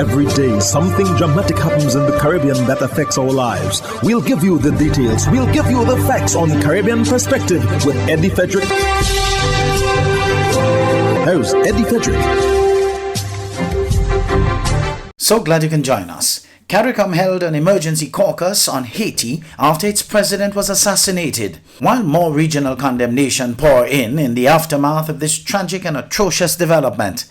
Every day, something dramatic happens in the Caribbean that affects our lives. We'll give you the details. We'll give you the facts on Caribbean Perspective with Eddie Frederick. Here's Eddie Frederick. So glad you can join us. CARICOM held an emergency caucus on Haiti after its president was assassinated, while more regional condemnation pour in the aftermath of this tragic and atrocious development.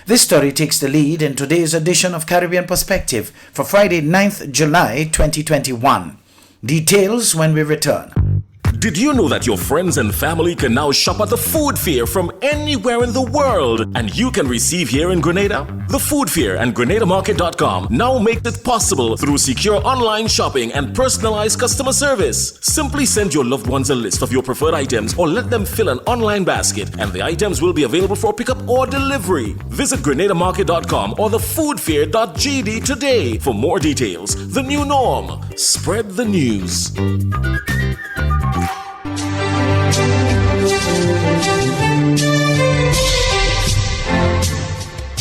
This story takes the lead in today's edition of Caribbean Perspective for Friday, 9th July 2021. Details when we return. Did you know that your friends and family can now shop at the Food Fair from anywhere in the world, and you can receive here in Grenada? The Food Fair and GrenadaMarket.com now make it possible through secure online shopping and personalized customer service. Simply send your loved ones a list of your preferred items or let them fill an online basket, and the items will be available for pickup or delivery. Visit GrenadaMarket.com or thefoodfair.gd today for more details. The new norm. Spread the news.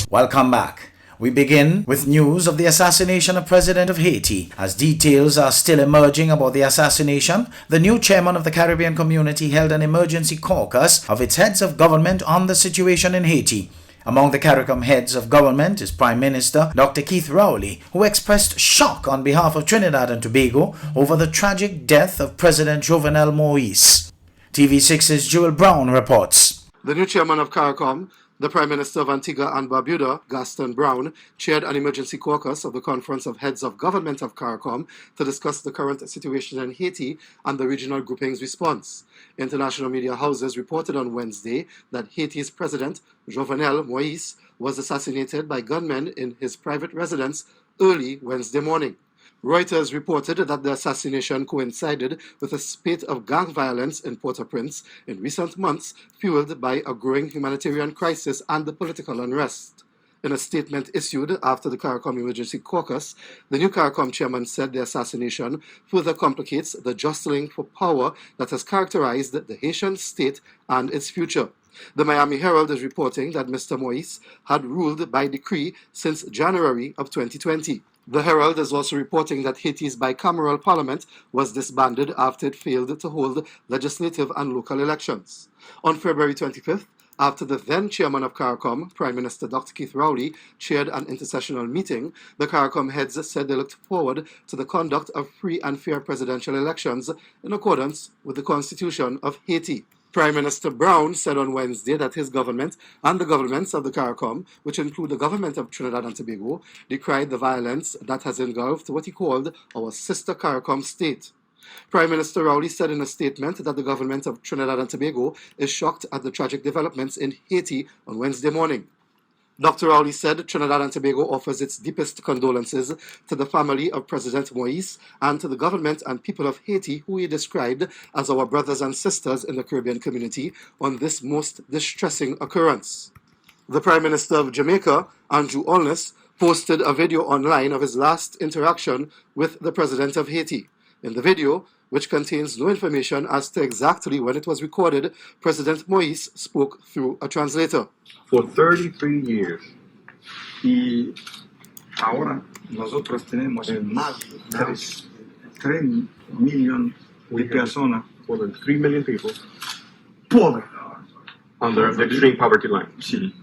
Welcome back. We begin with news of the assassination of President of Haiti. As details are still emerging about the assassination, the new chairman of the Caribbean community held an emergency caucus of its heads of government on the situation in Haiti. Among the CARICOM heads of government is Prime Minister Dr. Keith Rowley, who expressed shock on behalf of Trinidad and Tobago over the tragic death of President Jovenel Moïse. TV6's Jewel Brown reports. The new chairman of CARICOM, the Prime Minister of Antigua and Barbuda, Gaston Brown, chaired an emergency caucus of the Conference of Heads of Government of CARICOM to discuss the current situation in Haiti and the regional grouping's response. International media houses reported on Wednesday that Haiti's President, Jovenel Moïse, was assassinated by gunmen in his private residence early Wednesday morning. Reuters reported that the assassination coincided with a spate of gang violence in Port-au-Prince in recent months, fueled by a growing humanitarian crisis and the political unrest. In a statement issued after the CARICOM emergency caucus, the new CARICOM chairman said the assassination further complicates the jostling for power that has characterized the Haitian state and its future. The Miami Herald is reporting that Mr. Moïse had ruled by decree since January of 2020. The Herald is also reporting that Haiti's bicameral parliament was disbanded after it failed to hold legislative and local elections. On February 25th, after the then chairman of CARICOM, Prime Minister Dr. Keith Rowley, chaired an intersessional meeting, the CARICOM heads said they looked forward to the conduct of free and fair presidential elections in accordance with the Constitution of Haiti. Prime Minister Brown said on Wednesday that his government and the governments of the CARICOM, which include the government of Trinidad and Tobago, decried the violence that has engulfed what he called our sister CARICOM state. Prime Minister Rowley said in a statement that the government of Trinidad and Tobago is shocked at the tragic developments in Haiti on Wednesday morning. Dr. Rowley said Trinidad and Tobago offers its deepest condolences to the family of President Moïse and to the government and people of Haiti, who he described as our brothers and sisters in the Caribbean community, on this most distressing occurrence. The Prime Minister of Jamaica, Andrew Holness, posted a video online of his last interaction with the President of Haiti. In the video, which contains no information as to exactly when it was recorded, President Moïse spoke through a translator. For 33 years, y ahora nosotros tenemos más de 3 millones de personas, more than 3 million people, pobres, under the extreme poverty line. Sí.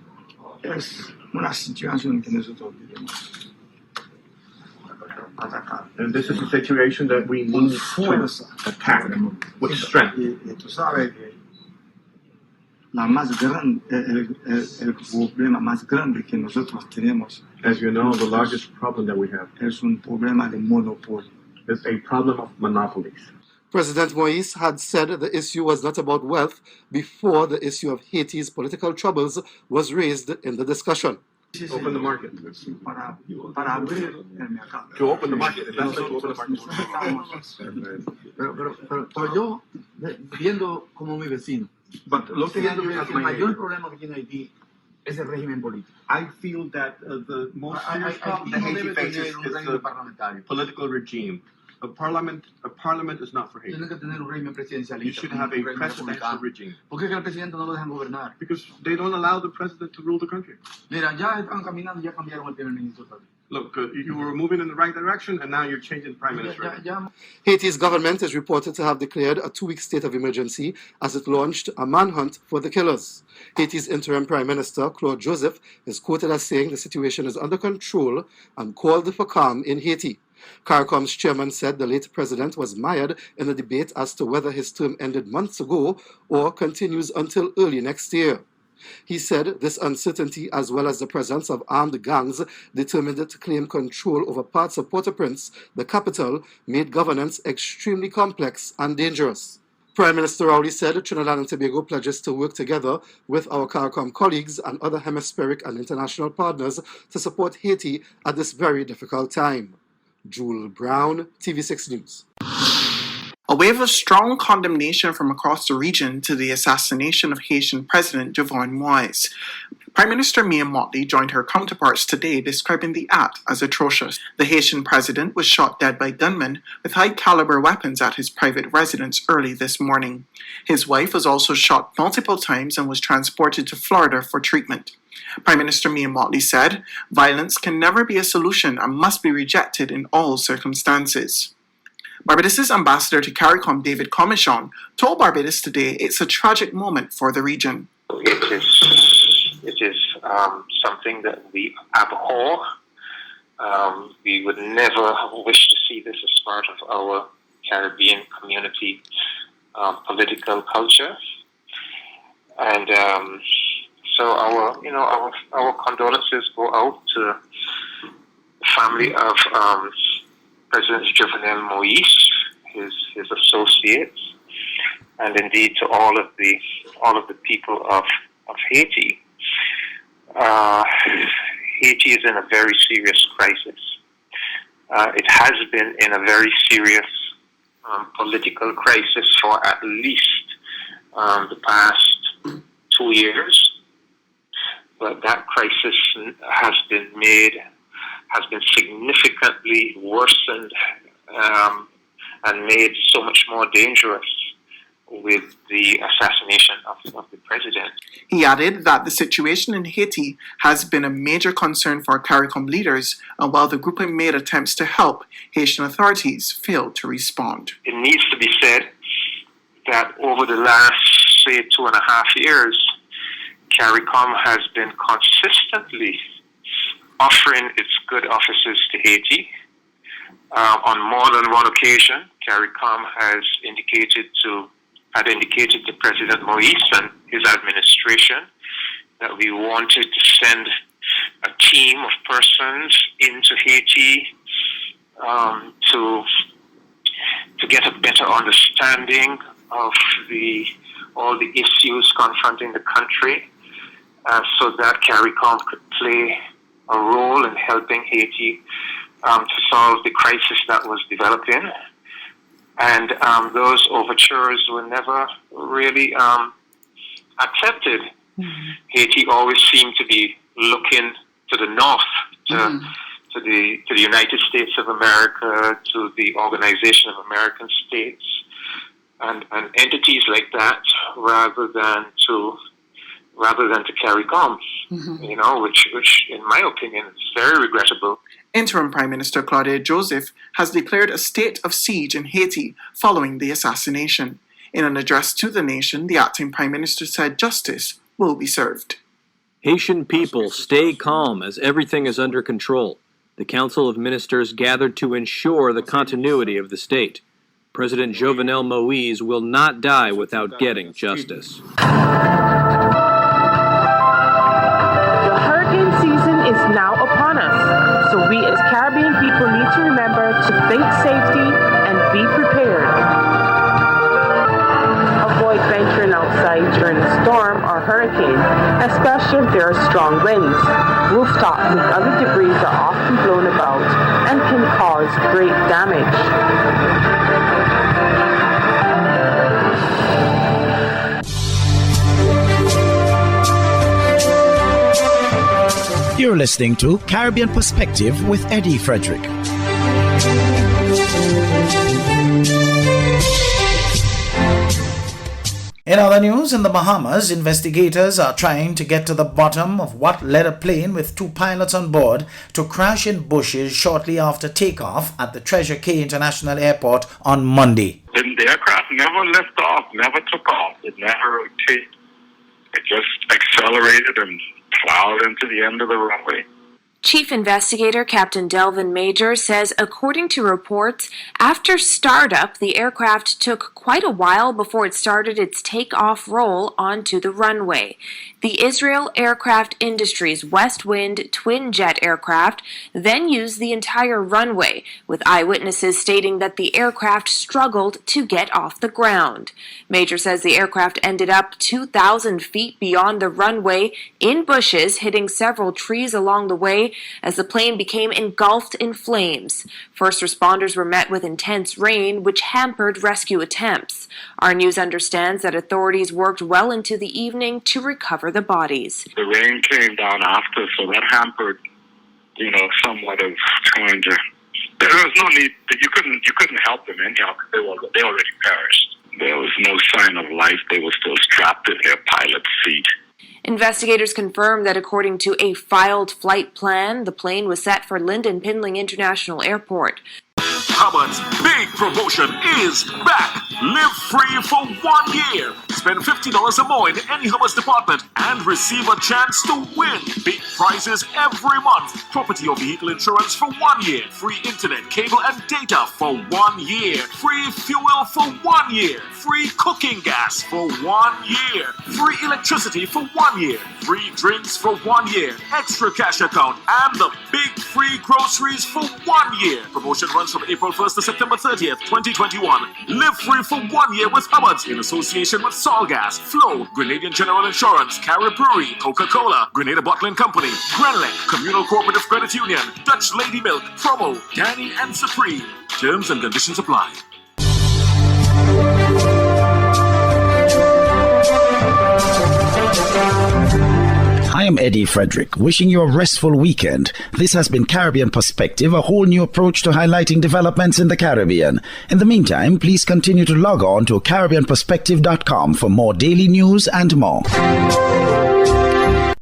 Es una situación que nosotros vivimos. And this is a situation that we need to attack with strength. La más grande, el problema más grande que nosotros tenemos, as you know, the largest problem that we have es un problema de monopolio. It's a problem of monopolies. President Moïse had said the issue was not about wealth before the issue of Haiti's political troubles was raised in the discussion. Open the market. To open the market. Investment to open the market. Pero yo, viendo como mi vecino, But looking at el my mayor problema que tiene Haití es el régimen político. I feel that the most serious problem that Haiti faces is the political regime. A parliament is not for Haiti. Tiene que tener un régimen presidencialista. You should have a un régimen presidential republicano. regime. ¿Por qué que el presidente no lo dejan gobernar? Because they don't allow the president to rule the country. Mira, ya están caminando, ya cambiaron el primer ministro. Look, you were moving in the right direction, and now you're changing the prime minister. Haiti's government is reported to have declared a 2-week state of emergency as it launched a manhunt for the killers. Haiti's interim prime minister, Claude Joseph, is quoted as saying the situation is under control and called for calm in Haiti. CARICOM's chairman said the late president was mired in a debate as to whether his term ended months ago or continues until early next year. He said this uncertainty, as well as the presence of armed gangs determined to claim control over parts of Port-au-Prince, the capital, made governance extremely complex and dangerous. Prime Minister Rowley said Trinidad and Tobago pledges to work together with our CARICOM colleagues and other hemispheric and international partners to support Haiti at this very difficult time. Jewel Brown, TV6 News. A wave of strong condemnation from across the region to the assassination of Haitian President Jovenel Moïse. Prime Minister Mia Mottley joined her counterparts today describing the act as atrocious. The Haitian president was shot dead by gunmen with high-caliber weapons at his private residence early this morning. His wife was also shot multiple times and was transported to Florida for treatment. Prime Minister Mia Mottley said, "Violence can never be a solution and must be rejected in all circumstances." Barbados' ambassador to CARICOM, David Commichon, told Barbados today it's a tragic moment for the region. It is something that we abhor. We would never wish to see this as part of our Caribbean community political culture. And so our condolences go out to the family of President Jovenel Moïse, his associates, and indeed to all of the people of Haiti. Haiti is in a very serious crisis. It has been in a very serious political crisis for at least the past 2 years. But that crisis has been significantly worsened and made so much more dangerous with the assassination of the president. He added that the situation in Haiti has been a major concern for CARICOM leaders, and while the grouping made attempts to help, Haitian authorities failed to respond. It needs to be said that over the last, say, 2.5 years, CARICOM has been consistently offering its good offices to Haiti. On more than one occasion, CARICOM had indicated to President Moïse and his administration that we wanted to send a team of persons into Haiti to get a better understanding of all the issues confronting the country, so that CARICOM could play a role in helping Haiti to solve the crisis that was developing. And those overtures were never really accepted. Mm-hmm. Haiti always seemed to be looking to the north, to the United States of America, to the Organization of American States, and entities like that, rather than to CARICOM, which in my opinion is very regrettable. Interim Prime Minister Claude Joseph has declared a state of siege in Haiti following the assassination. In an address to the nation, the acting Prime Minister said justice will be served. Haitian people, stay calm as everything is under control. The Council of Ministers gathered to ensure the continuity of the state. President Jovenel Moïse will not die without getting justice. The hurricane season is now upon us, so we as Caribbean people need to remember to think safety and be prepared. Avoid venturing outside during a storm or hurricane, especially if there are strong winds. Rooftops and other debris are often blown about and can cause great damage. You're listening to Caribbean Perspective with Eddie Frederick. In other news, in the Bahamas, investigators are trying to get to the bottom of what led a plane with 2 pilots on board to crash in bushes shortly after takeoff at the Treasure Cay International Airport on Monday. The aircraft never lifted off, never took off. It never rotated. It just accelerated and plowed into the end of the runway. Chief Investigator Captain Delvin Major says, according to reports, after startup, the aircraft took quite a while before it started its takeoff roll onto the runway. The Israel Aircraft Industries West Wind twin-jet aircraft then used the entire runway, with eyewitnesses stating that the aircraft struggled to get off the ground. Major says the aircraft ended up 2,000 feet beyond the runway in bushes, hitting several trees along the way as the plane became engulfed in flames. First responders were met with intense rain, which hampered rescue attempts. Our news understands that authorities worked well into the evening to recover the bodies. The rain came down after, so that hampered, somewhat of trying to. There was no need. You couldn't help them anyhow because they already perished. There was no sign of life. They were still strapped in their pilot's seat. Investigators confirmed that according to a filed flight plan, the plane was set for Lyndon Pindling International Airport. Hubbard's big promotion is back. Live free for 1 year. Spend $50 or more in any Hubbard's department and receive a chance to win big prizes every month. Property or vehicle insurance for 1 year. Free internet, cable and data for 1 year. Free fuel for 1 year. Free cooking gas for 1 year. Free electricity for 1 year. Free drinks for 1 year. Extra cash account and the big free groceries for 1 year. Promotion runs from April 1st to September 30th, 2021. Live free for 1 year with Hubbard's in association with Solgas, Flow, Grenadian General Insurance, Carrier Brewery, Coca-Cola, Grenada Bottling Company, Grenlec, Communal Cooperative Credit Union, Dutch Lady Milk, Promo, Danny and Supreme. Terms and conditions apply. I am Eddie Frederick, wishing you a restful weekend. This has been Caribbean Perspective, a whole new approach to highlighting developments in the Caribbean. In the meantime, please continue to log on to CaribbeanPerspective.com for more daily news and more.